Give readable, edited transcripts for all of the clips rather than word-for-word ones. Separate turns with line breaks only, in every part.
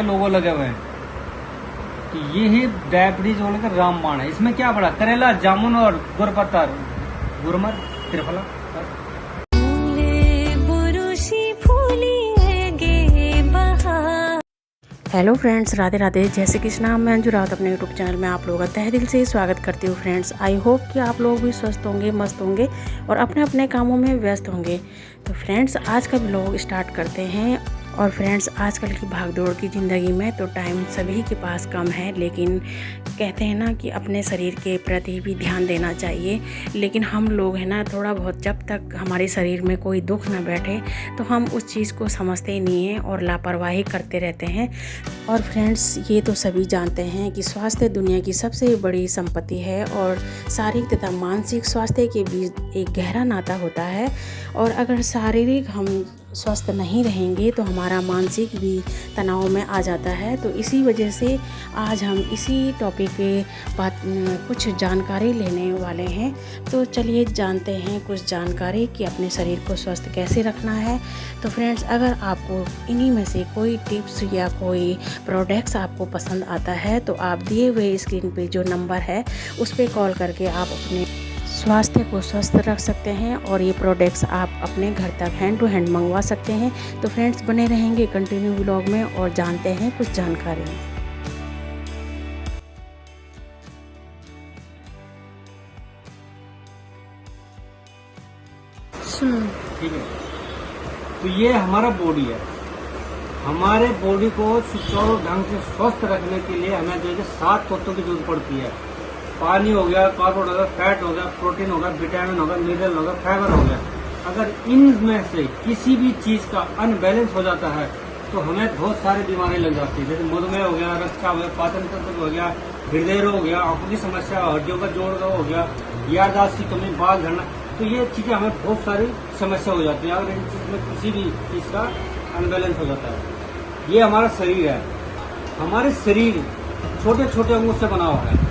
लोगो लगे हुए हैं। तो ये ही डायबिटीज होने का रामबाण है। इसमें क्या पड़ा, करेला, जामुन और गुरपत्ता, गुरमर, त्रिफला।
हेलो फ्रेंड्स, राधे राधे, जय श्री कृष्णा। मैं अंजू रावत अपने यूट्यूब चैनल में आप लोगों का तहे दिल से स्वागत करती हूँ। फ्रेंड्स, आई होप कि आप लोग भी स्वस्थ होंगे, मस्त होंगे और अपने अपने कामों में व्यस्त होंगे। तो फ्रेंड्स, आज का व्लॉग स्टार्ट करते हैं। और फ्रेंड्स, आजकल की भागदौड़ की ज़िंदगी में तो टाइम सभी के पास कम है, लेकिन कहते हैं ना कि अपने शरीर के प्रति भी ध्यान देना चाहिए। लेकिन हम लोग हैं ना, थोड़ा बहुत जब तक हमारे शरीर में कोई दुख ना बैठे तो हम उस चीज़ को समझते ही नहीं हैं और लापरवाही करते रहते हैं। और फ्रेंड्स, ये तो सभी जानते हैं कि स्वास्थ्य दुनिया की सबसे बड़ी संपत्ति है और शारीरिक तथा मानसिक स्वास्थ्य के बीच एक गहरा नाता होता है। और अगर शारीरिक हम स्वस्थ नहीं रहेंगे तो हमारा मानसिक भी तनाव में आ जाता है। तो इसी वजह से आज हम इसी टॉपिक पे कुछ जानकारी लेने वाले हैं। तो चलिए जानते हैं कुछ जानकारी कि अपने शरीर को स्वस्थ कैसे रखना है। तो फ्रेंड्स, अगर आपको इन्हीं में से कोई टिप्स या कोई प्रोडक्ट्स आपको पसंद आता है तो आप दिए हुए स्क्रीन पे जो नंबर है उस पर कॉल करके आप अपने स्वास्थ्य को स्वस्थ रख सकते हैं और ये प्रोडक्ट्स आप अपने घर तक हैंड टू हैंड मंगवा सकते हैं। तो फ्रेंड्स, बने रहेंगे कंटिन्यू व्लॉग में और जानते हैं कुछ जानकारी।
ठीक है, तो ये हमारा बॉडी है। हमारे बॉडी को सुचारू ढंग से स्वस्थ रखने के लिए हमें जो है 7 तत्वों की जरूरत पड़ती है। पानी हो गया, कार्बोहाइड्रेट हो गया, फैट हो गया, प्रोटीन हो गया, विटामिन हो गया, मिनरल हो गया, फाइबर हो गया। अगर इनमें से किसी भी चीज का अनबैलेंस हो जाता है तो हमें बहुत सारी बीमारियां लग जाती है, जैसे मधुमेह हो गया, रक्षा हो गया, पाचन तंत्र हो गया, हृदय रोग हो गया, आंखों की समस्या, हड्डियों का जोड़ हो गया, याददाश्त की कमी, बाल झड़ना। तो ये चीजें हमें बहुत सारी समस्या हो जाती है अगर इन चीज में किसी भी चीज का अनबैलेंस हो जाता है। ये हमारा शरीर है। हमारे शरीर छोटे छोटे अंगों से बना हुआ है।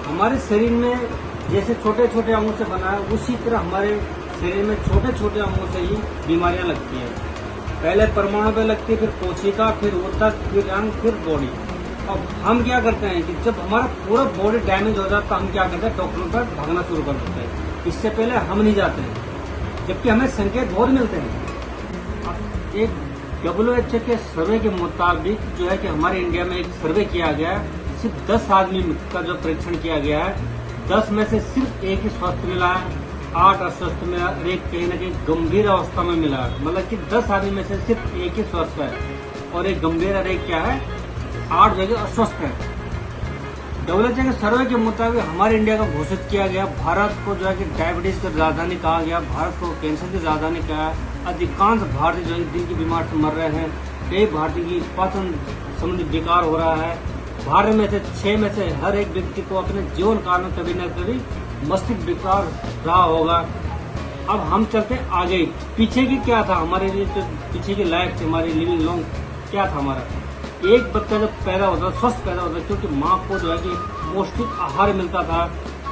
हमारे शरीर में जैसे छोटे छोटे अंगों से बना है, उसी तरह हमारे शरीर में छोटे छोटे अंगों से ही बीमारियां लगती है। पहले परमाणु पे लगती है, फिर कोशिका, फिर ऊतक, फिर अंग, फिर बॉडी। अब हम क्या करते हैं कि जब हमारा पूरा बॉडी डैमेज हो जाता है तो हम क्या करते हैं, डॉक्टरों पर भागना शुरू कर देते हैं। इससे पहले हम नहीं जाते हैं, जबकि हमें संकेत बहुत मिलते हैं। अब एक WHO के सर्वे के मुताबिक जो है कि हमारे इंडिया में एक सर्वे किया गया है, सिर्फ 10 आदमी का जो परीक्षण किया गया है, 10 में से सिर्फ एक ही स्वस्थ मिला है, 8 अस्वस्थ मिला, एक कहीं न कहीं गंभीर अवस्था में मिला है। मतलब कि 10 आदमी में से सिर्फ एक ही स्वस्थ है और एक गंभीर और एक क्या है, 8 जगह अस्वस्थ है। WHO के सर्वे के मुताबिक हमारे इंडिया को घोषित किया गया, भारत को जो है कि डायबिटीज की राजधानी कहा गया, भारत को कैंसर की राजधानी कहा। अधिकांश भारतीय जो है दिल की बीमारी से मर रहे हैं, कई भारतीय की पाचन संबंधी विकार हो रहा है। भारत में से 6 में से हर एक व्यक्ति को अपने जीवन काल में कभी न कभी मस्तिष्क विकार रहा होगा। अब हम चलते आगे, पीछे की क्या था हमारे लिए, तो पीछे की लाइफ थी हमारी, लिविंग लॉन्ग क्या था हमारा। एक बच्चा जब पैदा होता था, स्वस्थ पैदा होता था, क्योंकि माँ को जो है कि पौष्टिक आहार मिलता था।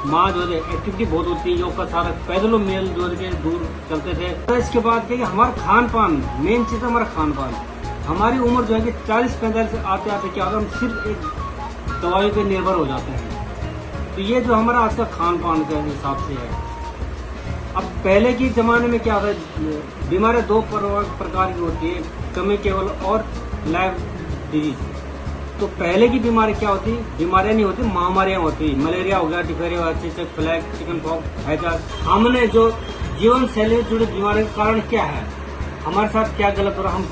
माँ जो है एक्टिविटी बहुत होती है, योग का सारा, पैदलों मील जो है दूर चलते थे। तो इसके बाद क्या, हमारा खान पान, मेन चीज हमारा खान पान। हमारी उम्र जो है कि 40-45 से आते आते क्या होगा, हम सिर्फ एक दवाई पे निर्भर हो जाते हैं। तो ये जो हमारा आज का खान पान के हिसाब से है। अब पहले के जमाने में क्या होता है, बीमारियां 2 प्रकार की होती है, कमी केवल और लाइफ डिजीज। तो पहले की बीमारी क्या होती, बीमारियां नहीं होती, महामारियां होती। मलेरिया हो गया, डिफेरिया हो गया, चेचक, फ्लैग, चिकन पॉक्स, हैजा। हमने जो जीवन शैली से जुड़ी बीमारी का कारण क्या है, हमारे साथ क्या गलत हो रहा है, हम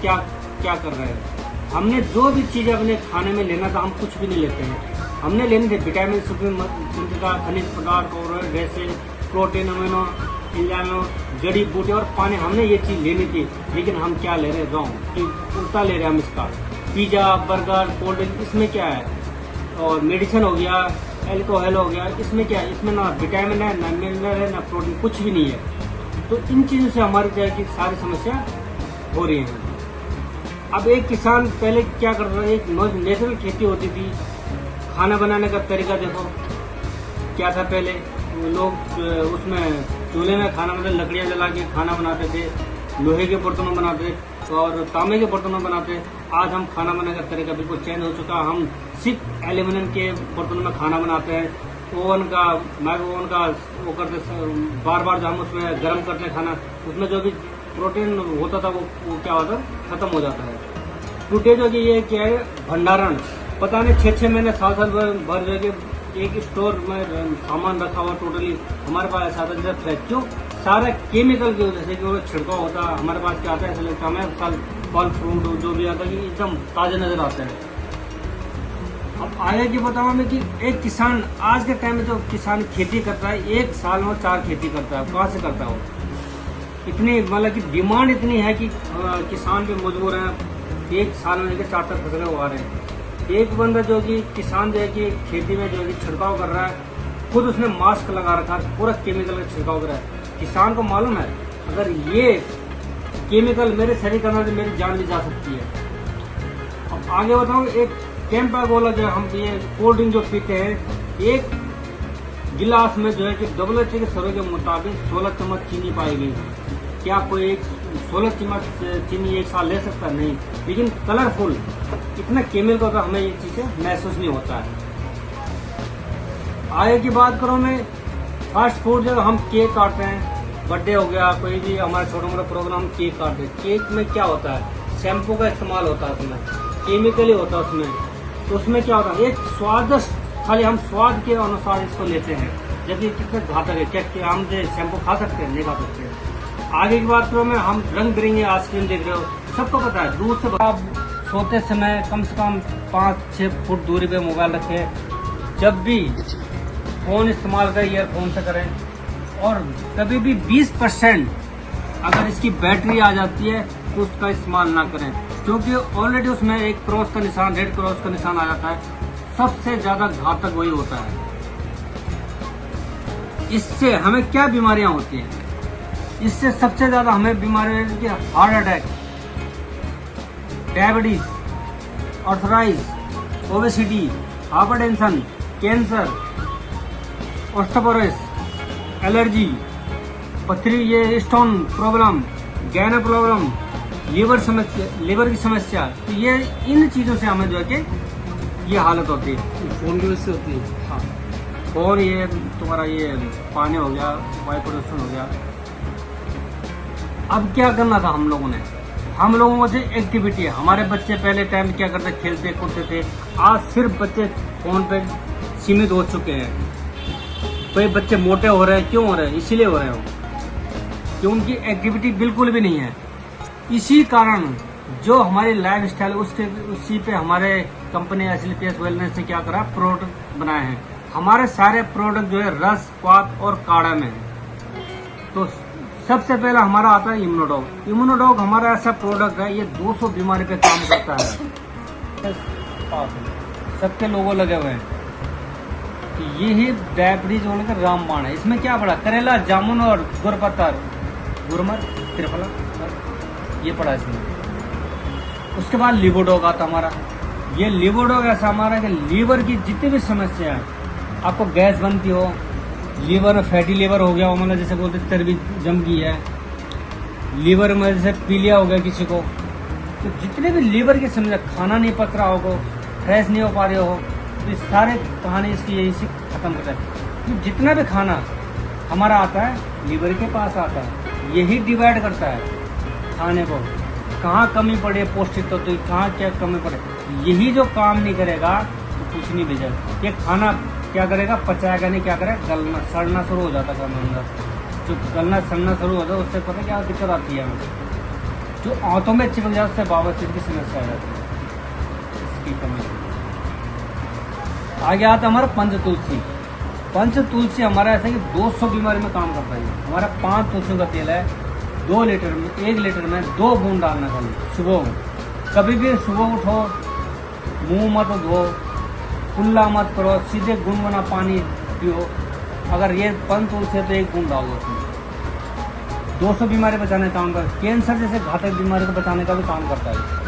क्या कर रहे हैं। हमने जो भी चीजें अपने खाने में लेना था, हम कुछ भी नहीं लेते हैं। हमने लेने थे विटामिन, खनिज पदार्थ और जैसे प्रोटीन, अमीनो, एंजाइमो, जड़ी बूटी और पानी, हमने ये चीज लेनी थी। लेकिन हम क्या ले रहे हैं, रॉन्ग, उल्टा ले रहे हैं हम इसका। पिज्जा, बर्गर, कोल्ड ड्रिंक, इसमें क्या है, और मेडिसिन हो गया, एल्कोहल हो गया, इसमें क्या है, इसमें ना विटामिन है, ना मिनरल है, ना प्रोटीन, कुछ भी नहीं है। तो इन चीजों से हमारी जो है कि सारी समस्या हो रही है। अब एक किसान पहले क्या करता था, एक नेचुरल खेती होती थी। खाना बनाने का तरीका देखो क्या था, पहले लोग उसमें चूल्हे में खाना बनाते, लकड़ियां जला के खाना बनाते थे, लोहे के बर्तनों बनाते थे। और तांबे के बर्तनों में बनाते हैं। आज हम खाना बनाने का तरीका बिल्कुल चेंज हो चुका है। हम सिर्फ एल्यूमिनियम के बर्तनों में खाना बनाते हैं। ओवन का, माइक्रो ओवन का वो करते, बार बार जो हम उसमें गर्म करते हैं खाना, उसमें जो भी प्रोटीन होता था वो क्या होता है, खत्म हो जाता है। टूटे जो कि ये क्या है, भंडारण, पता नहीं 6-6 महीने 7 भर जो कि एक स्टोर में सामान रखा हुआ टोटली हमारे पास ऐसा आता है जैसे फ्रेश। क्यों? सारा केमिकल की वजह से कि वो छिड़काव होता है। हमारे पास क्या आता है, ऐसा लगता है हमें साल फल फ्रूट जो भी आता है कि एकदम ताजे नजर आते हैं। अब आगे की बताऊँ मैं कि एक किसान आज के टाइम में जो किसान खेती करता है, एक साल में 4 खेती करता है। कहाँ से करता है वो? इतनी मतलब कि डिमांड इतनी है कि किसान भी मजबूर हैं, एक साल में 4 फसलें उगा रहे हैं। एक बंदा जो कि किसान जो है कि खेती में जो है कि छिड़काव कर रहा है, खुद उसने मास्क लगा रखा है, पूरा केमिकल का छिड़काव कर रहा है। किसान को मालूम है अगर ये केमिकल मेरे शरीर के अंदर मेरी जान भी जा सकती है। अब आगे बताऊँ, एक कैंपा गोला जो हम ये कोल्ड ड्रिंक जो पीते हैं, एक गिलास में जो है कि WHO के सर्वे के मुताबिक 16 चम्मच चीनी पाई गई। क्या कोई 16 चम्मच चीनी एक साल ले सकता है? नहीं। लेकिन कलरफुल इतना केमिकल का हमें ये चीजें महसूस नहीं होता है। आगे की बात करूं मैं, फास्ट फूड जब हम केक काटते हैं, बर्थडे हो गया, कोई भी हमारा छोटा मोटा प्रोग्राम, केक काटते हैं। केक में क्या होता है, शैम्पू का इस्तेमाल होता है, उसमें केमिकल ही होता है उसमें। तो उसमें क्या होता है, एक स्वादिष्ट, खाली हम स्वाद के अनुसार इसको लेते हैं, जबकि कितने घातक है। क्या हम शैम्पू खा सकते हैं? नहीं खा सकते। आगे की बात करो मैं, हम रंग बिरंगे आइसक्रीम देख रहे हो, सबको पता है। दूर से आप सोते समय कम से कम 5-6 फुट दूरी पे मोबाइल रखें। जब भी फोन इस्तेमाल करें, ईयरफोन से करें। और कभी भी 20% अगर इसकी बैटरी आ जाती है तो उसका इस्तेमाल ना करें, क्योंकि ऑलरेडी उसमें एक क्रॉस का निशान, रेड क्रॉस का निशान आ जाता है। सबसे ज्यादा घातक वही होता है। इससे हमें क्या बीमारियां होती हैं? इससे सबसे ज्यादा हमें बीमारी होती है heart attack, diabetes, arthritis, obesity, hypertension, cancer, osteoporosis, allergy, पथरी, ये स्टोन प्रॉब्लम, गैना प्रॉब्लम, लीवर की समस्या। तो ये इन चीजों से हमें जो है कि ये हालत होती है।
फोन की वजह से होती है।
हाँ, और ये तुम्हारा ये पानी हो गया, वायु प्रदूषण हो गया। अब क्या करना था हम लोगों ने? हम लोगों को से एक्टिविटी है। हमारे बच्चे पहले टाइम क्या करते, खेलते कूदते थे। आज सिर्फ बच्चे फोन पे सीमित हो चुके हैं। कोई बच्चे मोटे हो रहे हैं, क्यों हो रहे हैं? इसीलिए हो रहे हो कि उनकी एक्टिविटी बिल्कुल भी नहीं है। इसी कारण जो हमारी लाइफ स्टाइल उसी पे हमारे कंपनी SLPS वेलनेस ने क्या करा, प्रोडक्ट बनाए हैं। हमारे सारे प्रोडक्ट जो है रस, क्वाथ और काढ़ा में है। तो सबसे पहला हमारा आता है इम्यूनोडॉग। इम्यूनोडॉग हमारा ऐसा प्रोडक्ट है, ये 200 बीमारी पे काम करता है। सबके लोगो लगे हुए हैं। तो यही डायबिटीज होने का रामबाण है। इसमें क्या पड़ा, करेला, जामुन और गुरपत्तर, गुरमर, त्रिफला, ये पड़ा इसमें। उसके बाद लिवोडॉग आता हमारा। ये लिवोडॉग ऐसा हमारा कि लीवर की जितनी भी समस्या है, आपको गैस बनती हो, लीवर में फैटी लीवर हो गया हो, मतलब जैसे बोलते चर्बी जम गई है, लीवर में जैसे पीलिया हो गया किसी को, तो जितने भी लीवर की समस्या, खाना नहीं पच रहा हो, फ्रेश नहीं हो पा रहे हो, तो सारे कहानी इसकी यही से खत्म करता है। तो जितना भी खाना हमारा आता है लीवर के पास आता है, यही डिवाइड करता है खाने को, कहाँ कमी पड़े पौष्टिक तत्व तो कहाँ क्या कमी पड़े। यही जो काम नहीं करेगा तो कुछ नहीं भेजेगा। ये खाना क्या करेगा, पचाएगा नहीं, क्या करेगा, गलना सड़ना शुरू हो जाता है अंदर। जो गलना सड़ना शुरू होता है उससे पता क्या दिक्कत आती है हमें, जो आंतों में चिपक जाए उससे बाबा-चिर की समस्या आ जाती है, इसकी कमी से। आगे आता हमारा पंच तुलसी। पंच तुलसी हमारा ऐसा है कि 200 बीमारी में काम करता है। हमारा 5 तुलसियों का तेल है। 1 लीटर में 2 बूंद डालना चाहिए सुबह। कभी भी सुबह उठो, मुंह मत धो, कुल्ला मत करो, सीधे गुनगुना पानी पियो। अगर ये पंच तुलसी है तो 1 बूंद डालो उसमें। 200 बीमारी बचाने का काम करता है। कैंसर जैसे घातक बीमारी को बचाने का भी काम करता है।